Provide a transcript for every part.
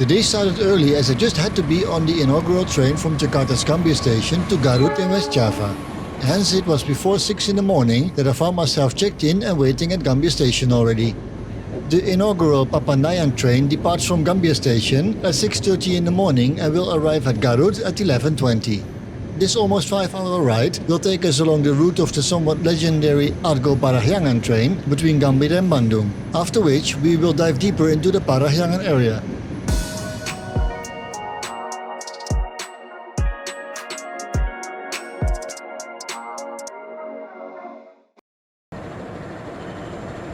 The day started early as I just had to be on the inaugural train from Jakarta's Gambir station to Garut in West Java. Hence it was before 6 in the morning that I found myself checked in and waiting at Gambir station already. The inaugural Papandayan train departs from Gambir station at 6:30 in the morning and will arrive at Garut at 11:20. This almost 5-hour ride will take us along the route of the somewhat legendary Argo Parahyangan train between Gambir and Bandung, after which we will dive deeper into the Parahyangan area.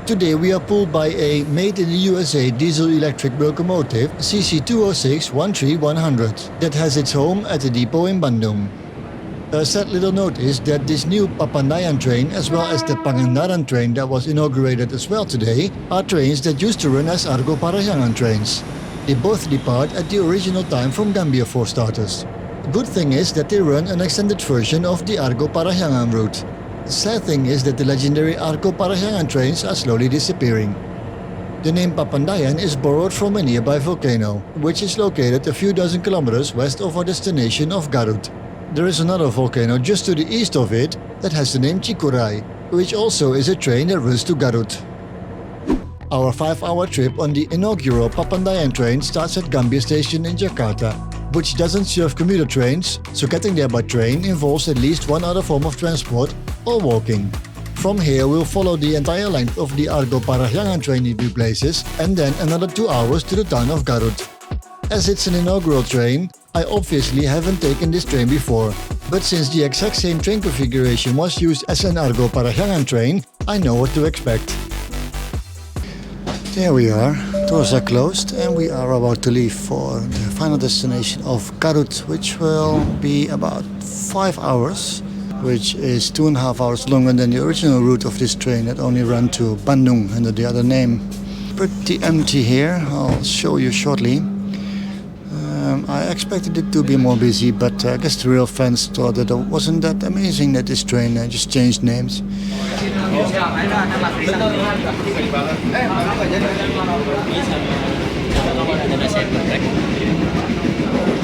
Today we are pulled by a made in the USA diesel-electric locomotive CC206-13100 that has its home at the depot in Bandung. A sad little note is that this new Papandayan train as well as the Pangandaran train that was inaugurated as well today are trains that used to run as Argo Parahyangan trains. They both depart at the original time from Gambir for starters. The good thing is that they run an extended version of the Argo Parahyangan route. The sad thing is that the legendary Argo Parahyangan trains are slowly disappearing. The name Papandayan is borrowed from a nearby volcano, which is located a few dozen kilometers west of our destination of Garut. There is another volcano just to the east of it that has the name Cikuray, which also is a train that runs to Garut. Our 5-hour trip on the inaugural Papandayan train starts at Gambir station in Jakarta, which doesn't serve commuter trains, so getting there by train involves at least one other form of transport or walking. From here we'll follow the entire length of the Argo Parahyangan train in 2 places and then another 2 hours to the town of Garut. As it's an inaugural train, I obviously haven't taken this train before, but since the exact same train configuration was used as an Argo Parahyangan train, I know what to expect. There we are, doors are closed and we are about to leave for the final destination of Garut, which will be about 5 hours, which is 2.5 hours longer than the original route of this train that only ran to Bandung under the other name. Pretty empty here, I'll show you shortly. I expected it to be more busy, but I guess the real fans thought that it wasn't that amazing that this train just changed names.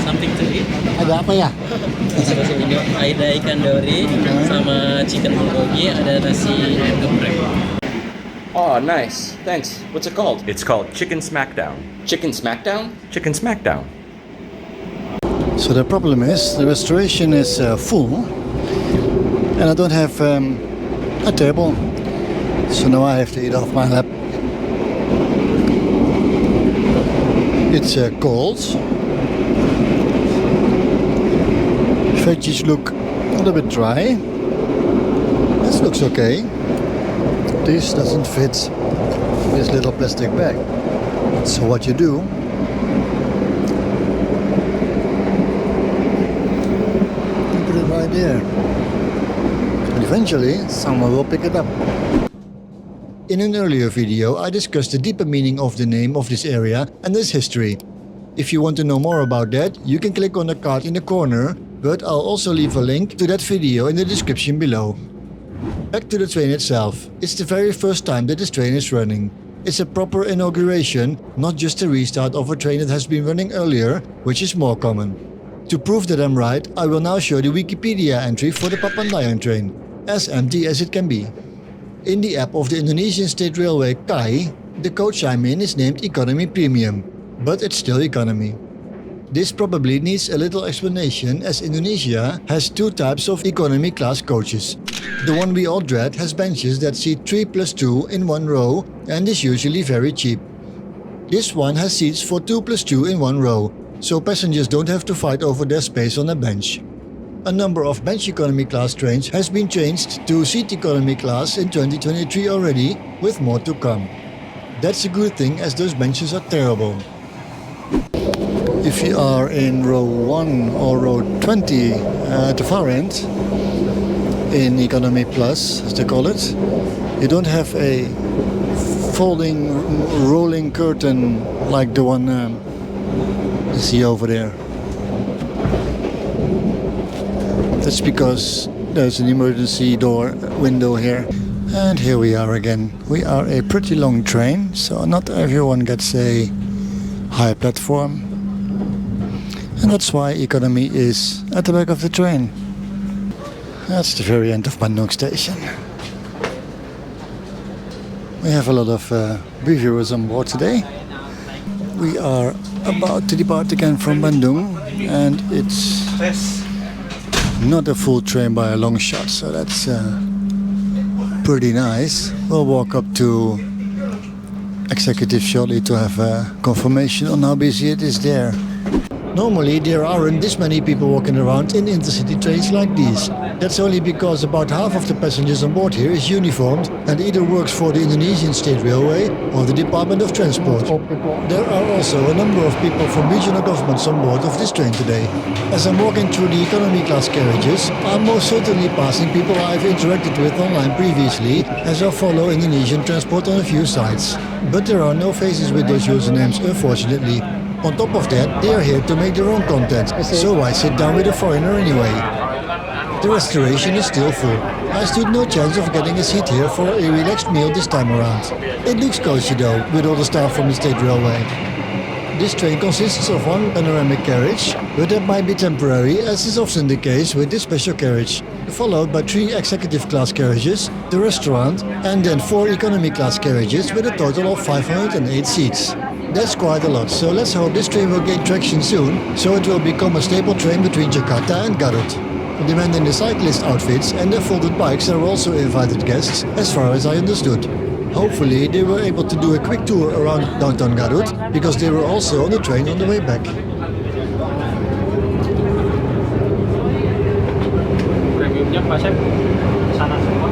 Something to eat? Ada apa ya? Ada ikan dori sama chicken bulgogi, ada nasi ayam geprek. Oh, nice. Thanks. What's it called? It's called Chicken Smackdown. Chicken Smackdown? Chicken Smackdown. So the problem is the restoration is full and I don't have a table, so now I have to eat off my lap. It's cold. Veggies look a little bit dry. This looks okay. This doesn't fit this little plastic bag. So what you do, you put it right there. And eventually someone will pick it up. In an earlier video, I discussed the deeper meaning of the name of this area and its history. If you want to know more about that, you can click on the card in the corner, but I'll also leave a link to that video in the description below. Back to the train itself. It's the very first time that this train is running. It's a proper inauguration, not just a restart of a train that has been running earlier, which is more common. To prove that I'm right, I will now show the Wikipedia entry for the Papandayan train, as empty as it can be. In the app of the Indonesian State Railway KAI, the coach I'm in is named Economy Premium, but it's still economy. This probably needs a little explanation as Indonesia has 2 types of economy class coaches. The one we all dread has benches that seat 3 plus 2 in 1 row and is usually very cheap. This one has seats for 2 plus 2 in 1 row, so passengers don't have to fight over their space on a bench. A number of bench economy class trains has been changed to seat economy class in 2023 already, with more to come. That's a good thing as those benches are terrible. If you are in row 1 or row 20 at the far end, in Economy Plus as they call it, you don't have a folding rolling curtain like the one you see over there. That's because there's an emergency door window here. And here we are again. We are a pretty long train, so not everyone gets a high platform. And that's why economy is at the back of the train. That's the very end of Bandung station. We have a lot of reviewers on board today. We are about to depart again from Bandung, and it's not a full train by a long shot, so that's pretty nice. We'll walk up to executive shortly to have a confirmation on how busy it is there. Normally there aren't this many people walking around in intercity trains like these. That's only because about half of the passengers on board here is uniformed and either works for the Indonesian State Railway or the Department of Transport. There are also a number of people from regional governments on board of this train today. As I'm walking through the economy class carriages, I'm most certainly passing people I've interacted with online previously, as I follow Indonesian transport on a few sites. But there are no faces with those usernames, unfortunately. On top of that, they are here to make their own content, so I sit down with a foreigner anyway. The restauration is still full. I stood no chance of getting a seat here for a relaxed meal this time around. It looks cozy though, with all the staff from the State Railway. This train consists of one panoramic carriage, but that might be temporary, as is often the case with this special carriage, followed by 3 executive class carriages, the restaurant, and then 4 economy class carriages with a total of 508 seats. That's quite a lot, so let's hope this train will gain traction soon, so it will become a staple train between Jakarta and Garut. The men in the cyclist outfits and their folded bikes are also invited guests, as far as I understood. Hopefully they were able to do a quick tour around downtown Garut, because they were also on the train on the way back. Premiumnya Pak Chef sana semua.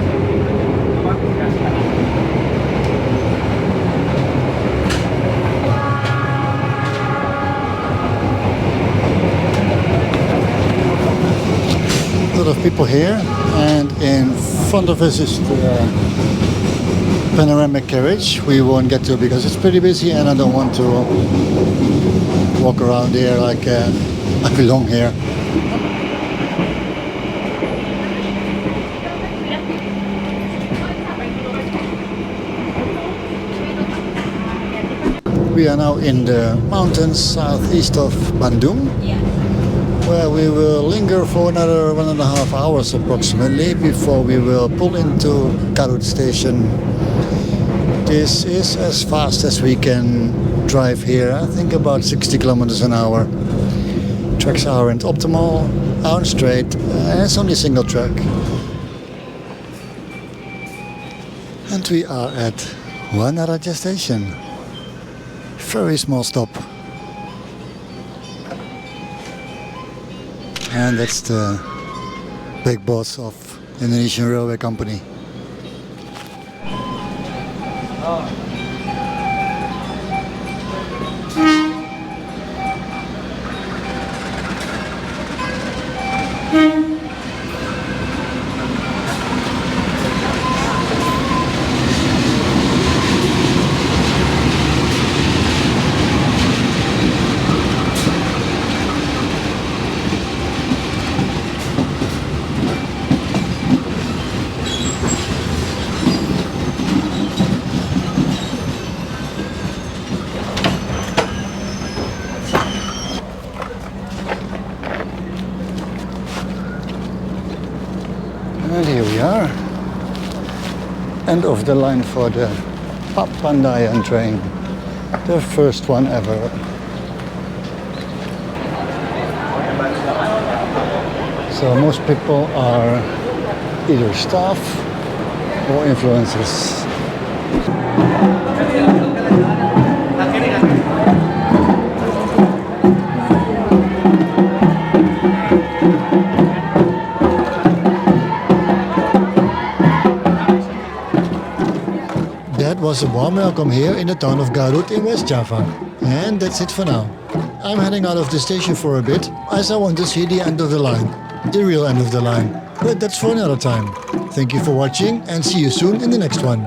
A lot of people here, and in front of us is the panoramic carriage. We won't get to because it's pretty busy and I don't want to walk around there like I belong here. We are now in the mountains southeast of Bandung, where we will linger for another 1.5 hours approximately before we will pull into Garut station. This is as fast as we can drive here, I think about 60 kilometers an hour. Tracks aren't optimal, aren't straight, and it's only single track. And we are at Wanaraja station. Very small stop. And that's the big boss of Indonesian Railway Company. And here we are. End of the line for the Papandayan train. The first one ever. So most people are either staff or influencers. That was a warm welcome here in the town of Garut in West Java. And that's it for now. I'm heading out of the station for a bit, as I want to see the end of the line. The real end of the line. But that's for another time. Thank you for watching and see you soon in the next one.